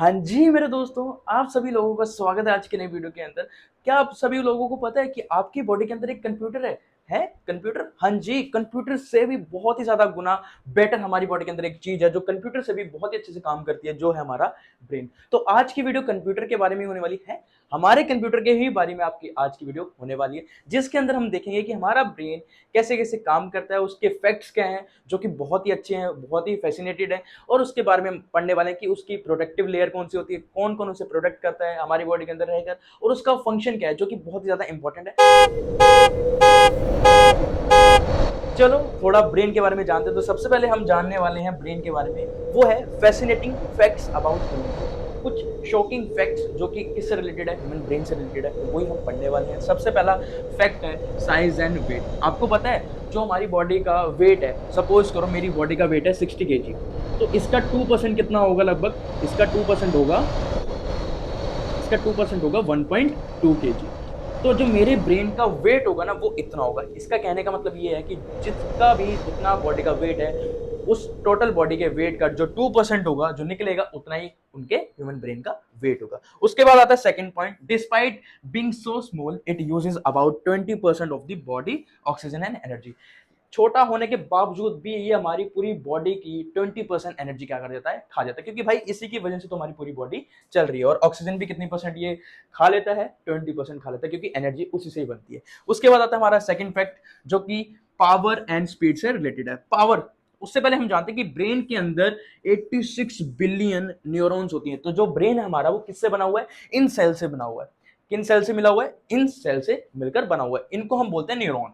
हाँ जी मेरे दोस्तों, आप सभी लोगों का स्वागत है आज के नए वीडियो के अंदर। क्या आप सभी लोगों को पता है कि आपकी बॉडी के अंदर एक कंप्यूटर है? है कंप्यूटर? हाँ जी, कंप्यूटर से भी बहुत ही ज्यादा गुना बेटर हमारी बॉडी के अंदर एक चीज है जो कंप्यूटर से भी बहुत ही अच्छे से काम करती है, जो है हमारा ब्रेन। तो आज की वीडियो कंप्यूटर के बारे में होने वाली है। हमारे कंप्यूटर के ही बारे में आपकी आज की वीडियो होने वाली है, जिसके अंदर हम देखेंगे कि हमारा ब्रेन कैसे कैसे काम करता है, उसके फैक्ट्स क्या हैं जो कि बहुत ही अच्छे हैं, बहुत ही फैसिनेटेड है। और उसके बारे में हम पढ़ने वाले हैं कि उसकी प्रोटेक्टिव लेयर कौन सी होती है, कौन कौन उसे प्रोटेक्ट करता है हमारी बॉडी के अंदर रहकर, और उसका फंक्शन क्या है जो कि बहुत ही ज्यादा इंपॉर्टेंट है। चलो थोड़ा ब्रेन के बारे में जानते हैं। तो सबसे पहले हम जानने वाले हैं ब्रेन के बारे में, वो है फैसिनेटिंग फैक्ट्स अबाउट ह्यूमन। कुछ शॉकिंग फैक्ट्स जो कि किससे रिलेटेड है, ह्यूमन ब्रेन से रिलेटेड है, वही हम पढ़ने वाले हैं। सबसे पहला फैक्ट है साइज एंड वेट। आपको पता है जो हमारी बॉडी का वेट है, सपोज करो मेरी बॉडी का वेट है 60 kg, तो इसका 2% कितना होगा? लगभग इसका 2% होगा, इसका 2% होगा 1.2 kg। तो जो मेरे ब्रेन का वेट होगा ना, वो इतना होगा। इसका कहने का मतलब ये है कि जितना बॉडी का वेट है, उस टोटल बॉडी के वेट का जो 2% होगा, जो निकलेगा, उतना ही उनके ह्यूमन ब्रेन का वेट होगा। उसके बाद आता है second point, despite being so small it uses about 20% of the body oxygen and energy. छोटा होने के बावजूद भी ये हमारी पूरी बॉडी की 20% एनर्जी क्या कर देता है, खा जाता है। क्योंकि भाई इसी की वजह से तो हमारी पूरी बॉडी चल रही है। और ऑक्सीजन भी कितनी परसेंट ये खा लेता है? 20% खा लेता है, क्योंकि एनर्जी उसी से ही बनती है। उसके बाद आता है हमारा सेकंड फैक्ट, जो कि पावर एंड स्पीड से रिलेटेड है। पावर, उससे पहले हम जानते हैं कि ब्रेन के अंदर 86 बिलियन न्यूरॉन्स होती हैं। तो जो ब्रेन है हमारा, वो किससे बना हुआ है? इन सेल से बना हुआ है। किन सेल से मिला हुआ है? इन सेल से मिलकर बना हुआ है। इनको हम बोलते हैं न्यूरॉन।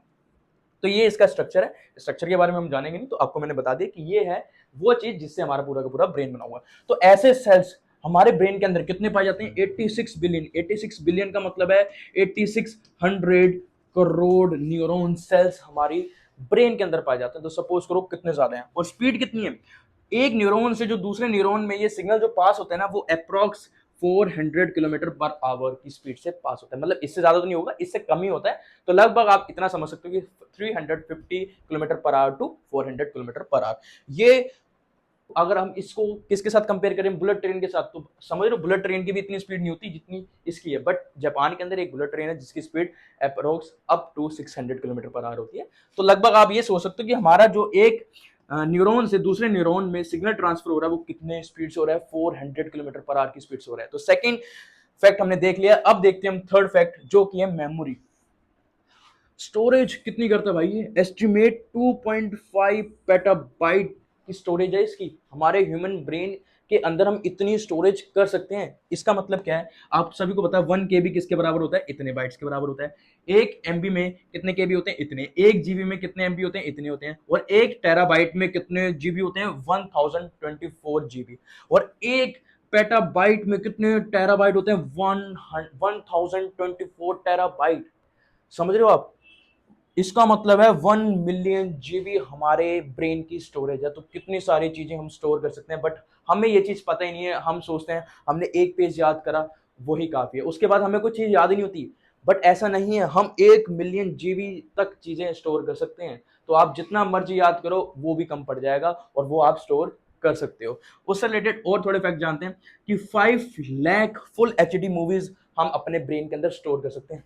तो ये इसका स्ट्रक्चर है। स्ट्रक्चर के बारे में हम जानेंगे नहीं, तो आपको मैंने बता दिया कि ये है वो चीज जिससे हमारा पूरा का पूरा ब्रेन बना हुआ है। तो ऐसे सेल्स हमारे ब्रेन के अंदर कितने पाए जाते हैं? 86 बिलियन। 86 बिलियन का मतलब है 8600 करोड़ न्यूरॉन सेल्स हमारी ब्रेन के अंदर पाए जाते हैं। तो सपोज करो कितने ज्यादा हैं। और स्पीड कितनी है? एक न्यूरॉन से जो दूसरे न्यूरॉन में ये सिग्नल जो पास होता है ना, वो अप्रोक्स 400 किलोमीटर पर आवर की स्पीड से पास होता है। मतलब इससे ज्यादा तो नहीं होगा, इससे कम ही होता है। तो लगभग आप इतना समझ सकते हो कि 350 kilometre per hour to 400 kilometre per hour. ये अगर हम इसको किसके साथ कंपेयर करें? बुलेट ट्रेन के साथ। तो समझ लो बुलेट ट्रेन की भी इतनी स्पीड नहीं होती जितनी इसकी है। बट जापान के अंदर एक बुलेट ट्रेन है जिसकी speed approx up to 600 kilometre per hour होती है। तो लगभग आप ये सोच सकते हो कि हमारा जो एक न्यूरॉन से दूसरे न्यूरॉन में सिग्नल ट्रांसफर हो रहा है, वो कितने स्पीड से हो रहा है? 400 किलोमीटर पर आवर की स्पीड से हो रहा है। तो सेकंड फैक्ट हमने देख लिया। अब देखते हैं हम थर्ड फैक्ट, जो कि है मेमोरी। स्टोरेज कितनी करता है भाई? ये एस्टिमेट 2.5 पेटाबाइट की स्टोरेज है इसकी। हमारे ह्यूमन ब्रेन के अंदर हम इतनी स्टोरेज कर सकते हैं। इसका मतलब क्या है? आप सभी को पता है 1 KB किसके बराबर होता है? इतने बाइट्स के बराबर होता है। 1 MB में कितने KB होते हैं? इतने। 1 GB में कितने MB होते हैं? इतने होते हैं। और 1 TB में कितने GB होते हैं? 1024 GB। और 1 पेटाबाइट में कितने टेराबाइट होते हैं? 1024 टेराबाइट। समझ रहे हो आप? इसका मतलब है 1 मिलियन GB हमारे ब्रेन की स्टोरेज है। तो कितनी सारी चीजें हम स्टोर कर सकते हैं। बट हमें ये चीज पता ही नहीं है। हम सोचते हैं हमने एक पेज याद करा, वही काफी है, उसके बाद हमें कुछ चीज याद ही नहीं होती। बट ऐसा नहीं है, हम 1 मिलियन GB तक चीजें स्टोर कर सकते हैं। तो आप जितना मर्जी याद करो, वो भी कम पड़ जाएगा, और वो आप स्टोर कर सकते हो। उससे रिलेटेड और थोड़े फैक्ट जानते हैं कि 5 लाख फुल HD मूवीज हम अपने ब्रेन के अंदर स्टोर कर सकते हैं।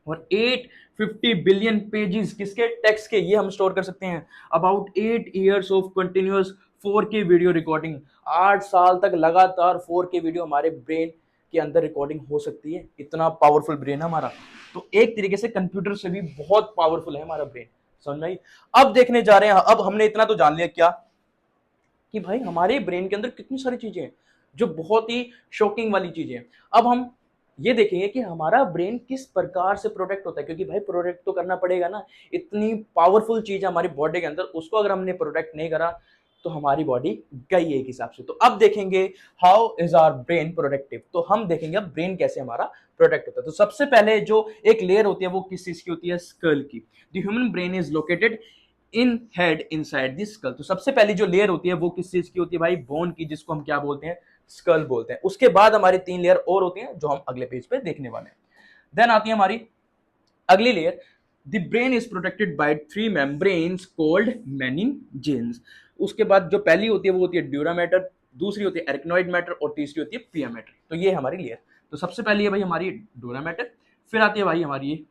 और 850 बिलियन पेजेस किसके? टेक्स्ट के, ये हम स्टोर कर सकते हैं। About 8 years of continuous 4K video recording. 8 साल तक लगातार 4K वीडियो हमारे ब्रेन के अंदर रिकॉर्डिंग हो सकती है। इतना पावरफुल ब्रेन है हमारा। तो एक तरीके से कंप्यूटर से भी बहुत पावरफुल है हमारा ब्रेन। समझ आई? अब देखने जा रहे हैं, अब हमने इतना तो जान लिया क्या, कि भाई हमारे ब्रेन के अंदर कितनी सारी चीजें हैं जो बहुत ही शॉकिंग वाली चीजें हैं। अब हम ये देखेंगे कि हमारा ब्रेन किस प्रकार से प्रोटेक्ट होता है, क्योंकि भाई प्रोटेक्ट तो करना पड़ेगा ना। इतनी पावरफुल चीज है हमारी बॉडी के अंदर, उसको अगर हमने प्रोटेक्ट नहीं करा तो हमारी बॉडी गई एक हिसाब से। तो अब देखेंगे how is our brain protective. तो हम देखेंगे अब ब्रेन कैसे हमारा प्रोटेक्ट होता है। तो सबसे पहले जो एक लेयर होती है, वो किस चीज की होती है? स्कल की। The human brain is located in head inside the skull. तो सबसे पहली जो लेयर होती है वो किस चीज की होती है भाई? बोन की, जिसको हम क्या बोलते हैं? स्कल बोलते हैं। उसके बाद हमारी 3 लेयर और होती हैं, जो हम अगले पेज पे देखने वाले हैं। देन आती है हमारी अगली layer. The brain is protected by 3 membranes called meninges. उसके बाद जो पहली होती है वो होती है ड्यूरा मैटर, दूसरी होती है एरिकनॉइड मैटर और तीसरी होती है पिया मैटर। तो ये है हमारी लेयर। तो सबसे पहले है भाई हमारी डोरा मैटर, फिर आती है भाई हमारी ये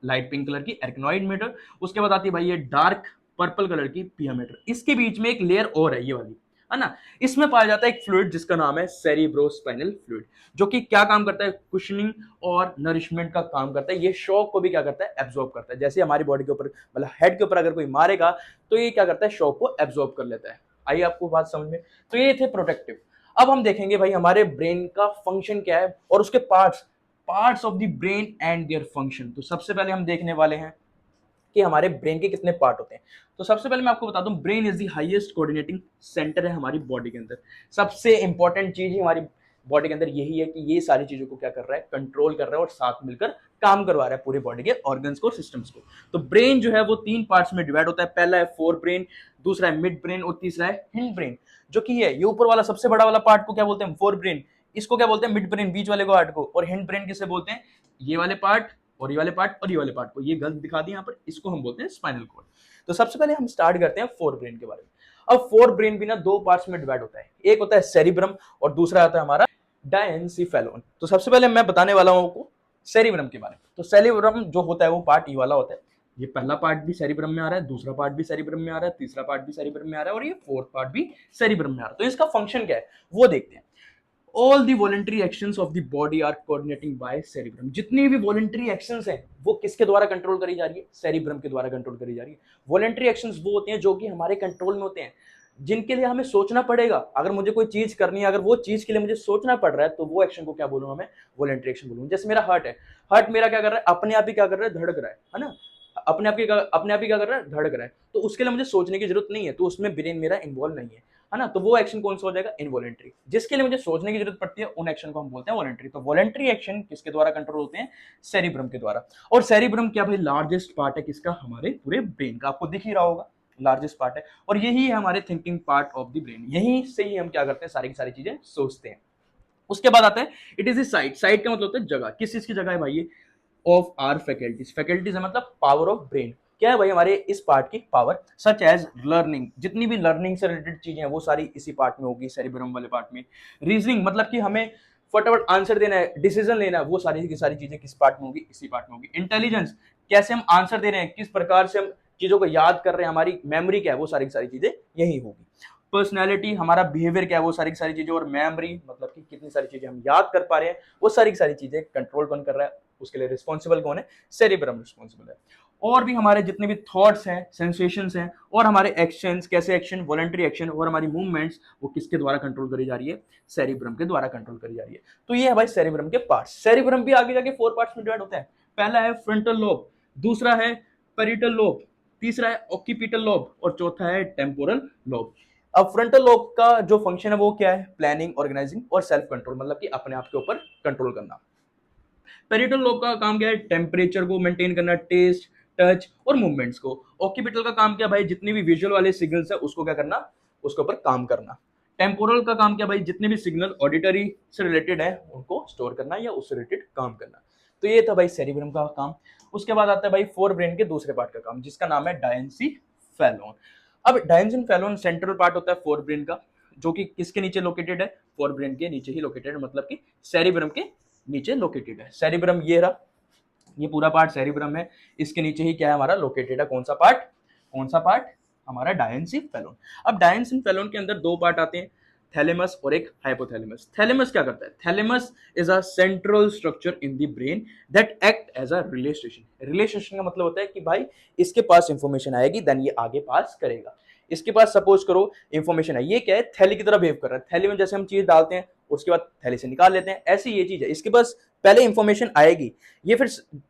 लाइट पिंक कलर की एरिकनॉइड मैटर, उसके बाद आती है भाई ये डार्क पर्पल कलर की पिया मैटर। इसके बीच में एक लेयर और है ये वाली, है ना। इसमें पाया जाता है एक फ्लूइड जिसका नाम है सेरिब्रोस्पाइनल फ्लूइड, जो कि क्या काम करता है, कुशनिंग और नरिशमेंट का काम करता है। ये शॉक को भी क्या करता है, एब्जॉर्ब करता है। जैसे हमारी बॉडी के ऊपर मतलब हेड के ऊपर अगर कोई मारेगा तो ये क्या करता है, शॉक को एब्जॉर्ब कर लेता है। आइए आपको बात समझ में। तो ये थे प्रोटेक्टिव। अब हम देखेंगे भाई हमारे ब्रेन का फंक्शन क्या है और उसके parts of the brain and their function. तो सबसे पहले हम देखने वाले हैं कि हमारे ब्रेन के कितने पार्ट होते हैं। तो सबसे पहले मैं आपको बता दूं, brain is the highest coordinating centre है हमारी बॉडी के अंदर। सबसे इंपॉर्टेंट चीज ही हमारी बॉडी के अंदर यही है कि ये सारी चीजों को क्या कर रहा है, कंट्रोल कर रहा है और साथ मिलकर काम करवा रहा है पूरी बॉडी के ऑर्गन्स को, सिस्टम्स को। तो ब्रेन जो है वो 3 पार्ट्स में डिवाइड होता है। पहला है फोर ब्रेन, दूसरा है मिड ब्रेन और तीसरा है हिंड ब्रेन। जो कि ये ऊपर वाला सबसे बड़ा वाला पार्ट को क्या बोलते हैं, फोर ब्रेन। इसको क्या बोलते हैं, मिड ब्रेन, बीच वाले पार्ट को। और हिंड ब्रेन किसे बोलते हैं, ये वाले पार्ट और ये वाले पार्ट और ये वाले पार्ट को। ये गलत दिखा दिया यहाँ पर, इसको हम बोलते हैं स्पाइनल कॉर्ड। तो सबसे पहले हम स्टार्ट करते हैं फोर ब्रेन के बारे में। अब फोर ब्रेन भी ना 2 पार्ट्स में डिवाइड होता है। एक होता है सेरिब्रम और दूसरा आता है हमारा डायनसीफेलोन। तो सबसे पहले मैं बताने वाला हूं आपको सेरिब्रम के बारे में। तो सेरिब्रम जो होता है वो पार्ट ये वाला होता है। ये पहला पार्ट भी सेरिब्रम में आ रहा है, दूसरा पार्ट भी सेरिब्रम में आ रहा है, तीसरा पार्ट भी सेरिब्रम में आ रहा है और ये फोर्थ पार्ट भी सेरिब्रम में आ रहा है। तो इसका फंक्शन क्या है वो देखते हैं। All the voluntary actions of the body are coordinating by cerebrum। जितनी भी voluntary actions हैं वो किसके द्वारा कंट्रोल करी जा रही है, सेरिब्रम के द्वारा कंट्रोल करी जा रही है। voluntary actions वो होते हैं जो कि हमारे कंट्रोल में होते हैं, जिनके लिए हमें सोचना पड़ेगा। अगर मुझे कोई चीज करनी है, अगर वो चीज के लिए मुझे सोचना पड़ रहा है तो वो एक्शन को क्या बोलूंगा मैं, वॉलंटरी एक्शन बोलूंगा। जैसे मेरा हार्ट है, हार्ट मेरा क्या कर रहा है, अपने आप ही क्या कर रहा है, धड़क रहा है ना। अपने आप ही क्या कर रहा है, धड़क रहा है। तो उसके लिए मुझे सोचने की जरूरत नहीं है, तो उसमें ब्रेन मेरा इन्वॉल्व नहीं है ना। तो वो एक्शन कौन सा हो जाएगा, इनवॉलेंट्री। जिसके लिए मुझे सोचने की जरूरत पड़ती है उन एक्शन को हम बोलते हैं वॉलेंट्री। तो वॉलेंट्री एक्शन किसके द्वारा कंट्रोल होते हैं, सेरिब्रम के द्वारा। और सेरिब्रम क्या भाई, लार्जेस्ट पार्ट है किसका, हमारे पूरे ब्रेन का। आपको दिख ही रहा होगा लार्जेस्ट पार्ट है, और यही है हमारे thinking part of the brain. यहीं से ही हम क्या करते हैं, सारी की सारी चीजें सोचते हैं। उसके बाद आता है it is a site. Site का मतलब होता है जगह। किस चीज की जगह है भाई ये, ऑफ आर फैकल्टीज। फैकल्टीज है मतलब पावर ऑफ ब्रेन। क्या है भाई, हमारे इस पार्ट की पावर, सच एज लर्निंग। जितनी भी लर्निंग से रिलेटेड चीजें हैं वो सारी इसी पार्ट में होगी, सेरिब्रम वाले पार्ट में। रीजनिंग मतलब कि हमें फटाफट आंसर देना है, डिसीजन लेना है, वो सारी की सारी चीजें किस पार्ट में होगी, इसी पार्ट में होगी। इंटेलिजेंस, कैसे हम आंसर दे रहे हैं, किस प्रकार से हम चीजों को याद कर रहे हैं, हमारी मेमोरी क्या है, वो सारी की सारी चीजें यही होगी। पर्सनैलिटी, हमारा बिहेवियर क्या है, वो सारी की सारी चीजें। और मेमोरी मतलब कि कितनी सारी चीजें हम याद कर पा रहे हैं, वो सारी की सारी चीजें कंट्रोल कौन कर रहा है, उसके लिए रिस्पॉन्सिबल कौन है, सेरिब्रम रिस्पॉन्सिबल है। और भी हमारे जितने भी थॉट्स हैं, सेंसेशंस हैं और हमारे एक्शंस, कैसे एक्शन, वॉलंटरी एक्शन और हमारी मूवमेंट्स, वो किसके द्वारा कंट्रोल करी जा रही है, सेरिब्रम के द्वारा कंट्रोल करी जा रही है। तो ये है भाई सेरिब्रम के पार्ट्स। सेरिब्रम भी आगे जाके 4 पार्ट्स में डिवाइड होता है। पहला है फ्रंटल लोब, दूसरा है पेरिटल लोब, तीसरा है ऑक्सीपिटल लोब और चौथा है टेम्पोरल लोब। अब फ्रंटल लोब का जो फंक्शन है वो क्या है, प्लानिंग, ऑर्गेनाइजिंग और सेल्फ कंट्रोल, मतलब कि अपने आप के ऊपर कंट्रोल करना। पेरिटल लोब का काम क्या है, टेम्परेचर को मेंटेन करना, टेस्ट, टच और मूवमेंट्स को। ऑक्सीपिटल का काम क्या भाई, जितनी भी विजुअल वाले सिग्नल्स है उसको क्या करना, उसके ऊपर काम करना। टेम्पोरल का काम क्या भाई, जितने भी सिग्नल ऑडिटरी से रिलेटेड है उनको स्टोर करना या उससे रिलेटेड काम करना। तो ये था भाई सेरिब्रम का काम। उसके बाद आता है भाई फोर ब्रेन के दूसरे पार्ट का काम, जिसका नाम है डायंसीफेलोन। अब डायंसीफेलोन सेंट्रल पार्ट होता है फोर ब्रेन का, जो कि किसके नीचे लोकेटेड है, फोर ब्रेन के नीचे ही लोकेटेड है, मतलब कि सेरिब्रम के नीचे लोकेटेड है। सेरिब्रम ये रहा, ये पूरा पार्ट सेरिब्रम है। इसके नीचे ही क्या है हमारा लोकेटेड है, कौन सा पार्ट, कौन सा पार्ट, हमारा डायंसीफेलोन। अब डायंसीफेलोन के अंदर 2 पार्ट आते हैं, थैलेमस और एक हाइपोथैलेमस। थैलेमस क्या करता है, thalamus is a central structure in the brain that act as a relay station. Relay station का मतलब होता है कि भाई इसके पास इंफॉर्मेशन आएगी देन ये आगे पास करेगा। इसके पास सपोज करो इंफॉर्मेशन है, ये क्या है, थैली की तरह बिहेव कर रहा है। थैली में जैसे हम चीज डालते हैं उसके बाद थैली से निकाल लेते हैं, ऐसी ये चीज है। इसके पास पहले इंफॉर्मेशन आएगी, ये फिर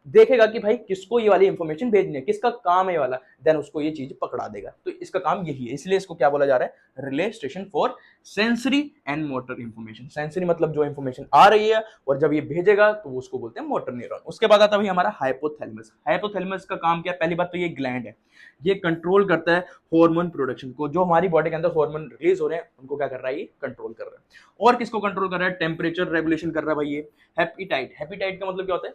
देखेगा कि भाई किसको ये वाली इंफॉर्मेशन भेजनी है, किसका काम है ये वाला, देन उसको ये चीज पकड़ा देगा। तो इसका काम यही है, इसलिए इसको क्या बोला जा रहा है, relay station for sensory and motor information. Sensory मतलब जो इंफॉर्मेशन आ रही है और जब ये भेजेगा तो उसको बोलते हैं मोटर न्यूरॉन। उसके बाद आता है हमारा हाइपोथैलेमस। हाइपोथैलेमस का काम क्या है, पहली बात तो ये ग्लैंड है, ये कंट्रोल करता है हार्मोन प्रोडक्शन को। जो हमारी बॉडी के अंदर हार्मोन रिलीज हो रहे हैं उनको क्या कर रहा है, ये कंट्रोल कर रहा है। और किसको कंट्रोल कर रहा है, टेम्परेचर रेगुलेशन कर रहा है भाई ये। हेपेटाइट, हेपेटाइट का मतलब क्या होता है,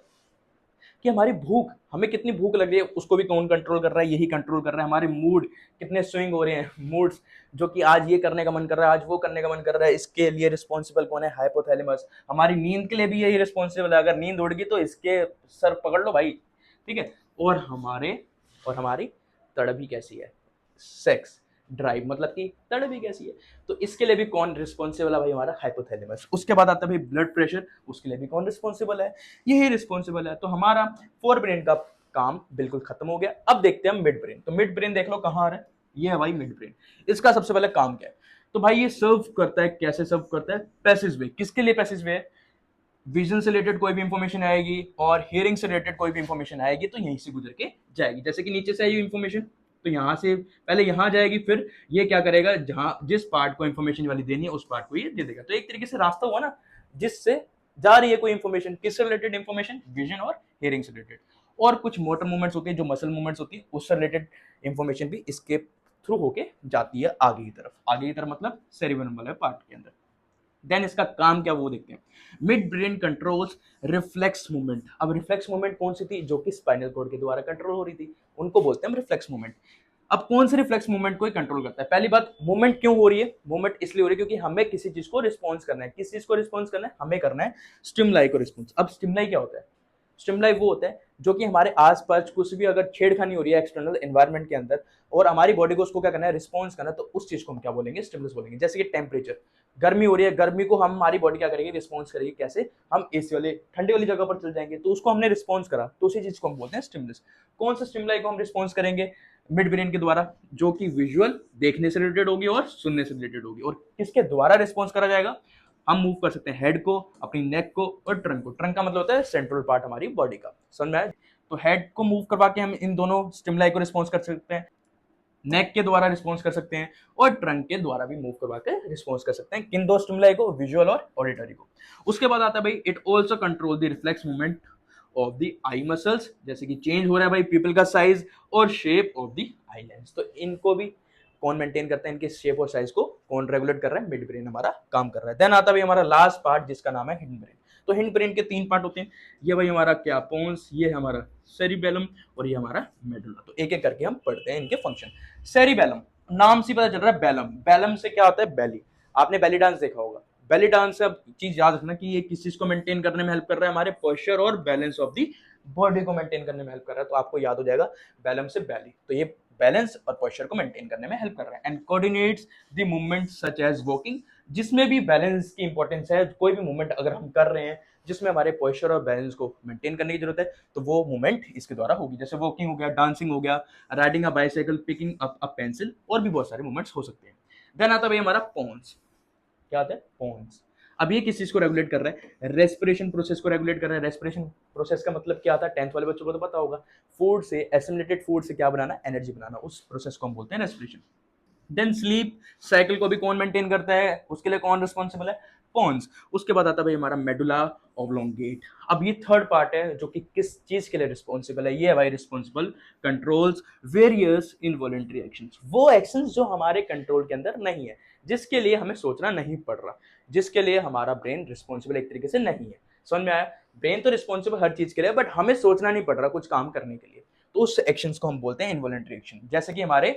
कि हमारी भूख, हमें कितनी भूख लग रही है उसको भी कौन कंट्रोल कर रहा है, यही कंट्रोल कर रहा है। हमारे मूड कितने स्विंग हो रहे हैं, मूड्स जो कि आज ये करने का मन कर रहा है, आज वो करने का मन कर रहा है, इसके लिए रिस्पॉन्सिबल कौन है, हाइपोथैलेमस। हमारी नींद के लिए भी यही रिस्पॉन्सिबल है, अगर नींद उड़ गई तो इसके सर पकड़ लो भाई, ठीक है। और हमारी तड़प कैसी है, सेक्स ड्राइव, मतलब कि तड़प कैसी है, तो इसके लिए भी कौन रिस्पॉन्सिबल है भाई, हमारा हाइपोथैलेमस। उसके बाद आता है भाई ब्लड प्रेशर, उसके लिए भी कौन रिस्पॉन्सिबल है, यही रिस्पॉन्सिबल है। तो हमारा फोर ब्रेन का काम बिल्कुल खत्म हो गया। अब देखते हैं हम मिड ब्रेन। तो मिड ब्रेन देख लो कहाँ आ रहा है, ये है भाई मिड ब्रेन। इसका सबसे पहले काम क्या है, तो भाई ये सर्व करता है, कैसे सर्व करता है, पैसेज वे। किसके लिए पैसेज वे है, विजन से रिलेटेड कोई भी इंफॉर्मेशन आएगी और हियरिंग से रिलेटेड कोई भी इंफॉर्मेशन आएगी तो यहीं से गुजर के जाएगी। जैसे कि नीचे से आई इंफॉर्मेशन तो यहाँ से पहले यहाँ जाएगी, फिर ये क्या करेगा, जहां जिस पार्ट को इंफॉर्मेशन वाली देनी है उस पार्ट को ये दे देगा। तो एक तरीके से रास्ता हुआ ना, जिससे जा रही है कोई इंफॉर्मेशन, किससे रिलेटेड इंफॉर्मेशन, विजन और हियरिंग से रिलेटेड। और कुछ मोटर मूवमेंट्स होती है, जो मसल मूवमेंट्स होती है, उससे रिलेटेड इंफॉर्मेशन भी इसके थ्रू होके जाती है आगे की तरफ। आगे की तरफ मतलब सेरिबेलम वाले पार्ट के अंदर। देन इसका काम क्या वो देखते हैं। Mid brain controls reflex movement. अब रिफ्लेक्स मूवमेंट कौन सी थी, जो कि स्पाइनल कॉर्ड के द्वारा कंट्रोल हो रही थी, उनको बोलते हैं रिफ्लेक्स मूवमेंट। अब कौन से रिफ्लेक्स मूवमेंट को कंट्रोल करता है, पहली बात मूवमेंट क्यों हो रही है, मूवमेंट इसलिए हो रही है क्योंकि हमें किसी चीज को रिस्पॉन्स करना है। किस चीज को रिस्पॉन्स करना है, हमें करना है स्टिमुलाई को रिस्पॉन्स। अब स्टिमुलाई क्या होता है, स्टिमुलाई वो होता है जो कि हमारे आसपास कुछ भी अगर छेड़खानी हो रही है एक्सटर्नल एनवायरनमेंट के अंदर और हमारी बॉडी को उसको क्या करना है, रिस्पॉन्स करना है, तो उस चीज को हम क्या बोलेंगे, स्टिमुलस बोलेंगे। जैसे कि टेम्परेचर, गर्मी हो रही है, गर्मी को हमारी बॉडी क्या करेगी, रिस्पॉन्स करेगी। कैसे, हम एसी वाले ठंडी वाली जगह पर चल जाएंगे तो उसको हमने रिस्पॉन्स करा, तो उसी चीज को हम बोलते हैं स्टिमुलस। कौन सा स्टिमुलाई को हम रिस्पॉन्स करेंगे, मिड ब्रेन के द्वारा, जो कि विजुअल देखने से रिलेटेड होगी और सुनने से रिलेटेड होगी। और किसके द्वारा रिस्पॉन्स करा जाएगा, हम मूव कर सकते हैं हेड को, अपनी नेक को और ट्रंक को। ट्रंक का मतलब होता है सेंट्रल पार्ट हमारी बॉडी का, समझ में आया। तो हेड को मूव करवा के हम इन दोनों स्टिमुलाई को रिस्पॉन्स कर सकते हैं, नेक के द्वारा रिस्पॉन्स कर सकते हैं और ट्रंक के द्वारा भी मूव करवा के रिस्पॉन्स कर सकते हैं। किन दो स्टिमुलाई को, विजुअल और ऑडिटरी को। उसके बाद आता है भाई it also control the reflex movement of the eye muscles, जैसे कि चेंज हो रहा है भाई पीपल का साइज और shape of the eye lens. तो इनको भी कौन मेंटेन करता है, इनके शेप और साइज को कौन रेगुलेट कर रहा है, मिड ब्रेन हमारा काम कर रहा है। देन आता है भाई हमारा लास्ट पार्ट जिसका नाम है हिंड ब्रेन। तो हिंड ब्रेन के तीन पार्ट होते हैं, ये भाई हमारा क्या पोन्स, ये हमारा सेरिबेलम और ये हमारा मेडुला। तो एक एक करके हम पढ़ते हैं इनके फंक्शन। सेरिबेलम, नाम से पता चल रहा है बैलम, बैलम से क्या होता है, बेली। आपने बेली डांस देखा होगा, बेली डांस से अब चीज याद रखना कि ये किस चीज को मेंटेन करने में हेल्प कर रहा है, हमारे पोस्चर और बैलेंस ऑफ दी बॉडी को मेंटेन करने में हेल्प कर रहा है। तो आपको याद हो जाएगा बैलम से बैली, तो ये बैलेंस और पोस्चर को मेंटेन करने में हेल्प कर रहा है। And coordinates the movement such as walking, जिसमें भी बैलेंस की इंपॉर्टेंस है। कोई भी मूवमेंट अगर हम कर रहे हैं जिसमें हमारे पोस्चर और बैलेंस को मेंटेन करने की जरूरत है, तो वो मूवमेंट इसके द्वारा होगी। जैसे वॉकिंग हो गया, डांसिंग हो गया, riding a bicycle, picking up a pencil, और भी बहुत सारे मूवमेंट्स हो सकते हैं। देन आता है भाई हमारा पोन्स। क्या आता है, पोन्स। अब ये किस चीज को रेगुलेट कर रहा है, रेस्पिरेशन प्रोसेस को रेगुलेट कर रहा है। रेस्पिरेशन प्रोसेस का मतलब क्या आता है, 10th वाले बच्चों को तो पता होगा, फूड से, एसिमिलेटेड फूड से क्या बनाना, एनर्जी बनाना, उस प्रोसेस को हम बोलते हैं रेस्पिरेशन। देन स्लीप साइकिल को भी कौन मेंटेन करता है, उसके लिए कौन रिस्पॉन्सिबल है, पोन्स। उसके बाद आता है भाई हमारा मेडुला ऑब्लोंगेट। अब ये थर्ड पार्ट है जो कि किस चीज के लिए रिस्पॉन्सिबल है, ये है भाई responsible controls various involuntary actions, वो एक्शंस जो हमारे कंट्रोल के अंदर नहीं है, जिसके लिए हमें सोचना नहीं पड़ रहा, जिसके लिए हमारा ब्रेन रिस्पॉन्सिबल एक तरीके से नहीं है। समझ में आया, ब्रेन तो रिस्पॉन्सिबल हर चीज के लिए, बट हमें सोचना नहीं पड़ रहा कुछ काम करने के लिए, तो उस एक्शंस को हम बोलते हैं इनवॉलंटरी एक्शन। जैसे कि हमारे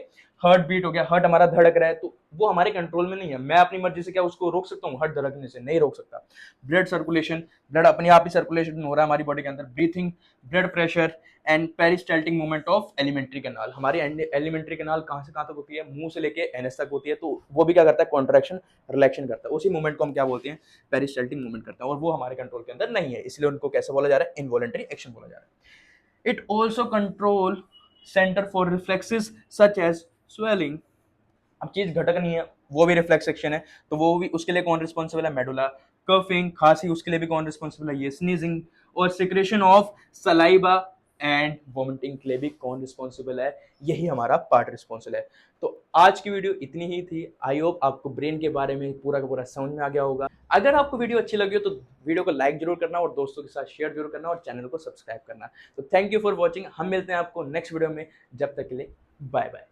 हार्ट बीट हो गया, हार्ट हमारा धड़क रहा है, तो वो हमारे कंट्रोल में नहीं है, मैं अपनी मर्जी से क्या उसको रोक सकता हूँ, हार्ट धड़कने से नहीं रोक सकता। ब्लड सर्कुलेशन, ब्लड अपने आप ही सर्कुलेशन हो रहा है हमारी बॉडी के अंदर। Breathing, blood pressure and peristaltic movement of alimentary canal, हमारी एलिमेंट्री कैनाल कहाँ से कहाँ तक होती है, मुंह से लेके एनएस तक होती है, तो वो भी क्या करता है, कॉन्ट्रैक्शन रिलैक्शन करता है, उसी मूवमेंट को हम क्या बोलते हैं, पेरिस्टाल्टिक मूवमेंट करता है, और वो हमारे कंट्रोल के अंदर नहीं है, इसलिए उनको कैसे बोला जा रहा है, इनवॉलंटरी एक्शन बोला जा रहा है। It also control centre for reflexes such as swelling. अब चीज घटक नहीं है, वो भी रिफ्लेक्स एक्शन है, तो वो भी उसके लिए कौन रिस्पॉन्सिबल है, मेडुला। कफिंग, खांसी, उसके लिए भी कौन रिस्पॉन्सिबल है, ये स्नीजिंग। और secretion of saliva and vomiting के लिए भी कौन रिस्पॉन्सिबल है, यही हमारा पार्ट रिस्पॉन्सिबल है। तो आज की वीडियो इतनी ही थी। आई होप आपको ब्रेन के बारे में पूरा का पूरा समझ में आ गया होगा। अगर आपको वीडियो अच्छी लगी हो तो वीडियो को लाइक जरूर करना और दोस्तों के साथ शेयर जरूर करना और चैनल को सब्सक्राइब करना। तो थैंक यू फॉर वॉचिंग, हम मिलते हैं आपको नेक्स्ट वीडियो में, जब तक के लिए बाय बाय।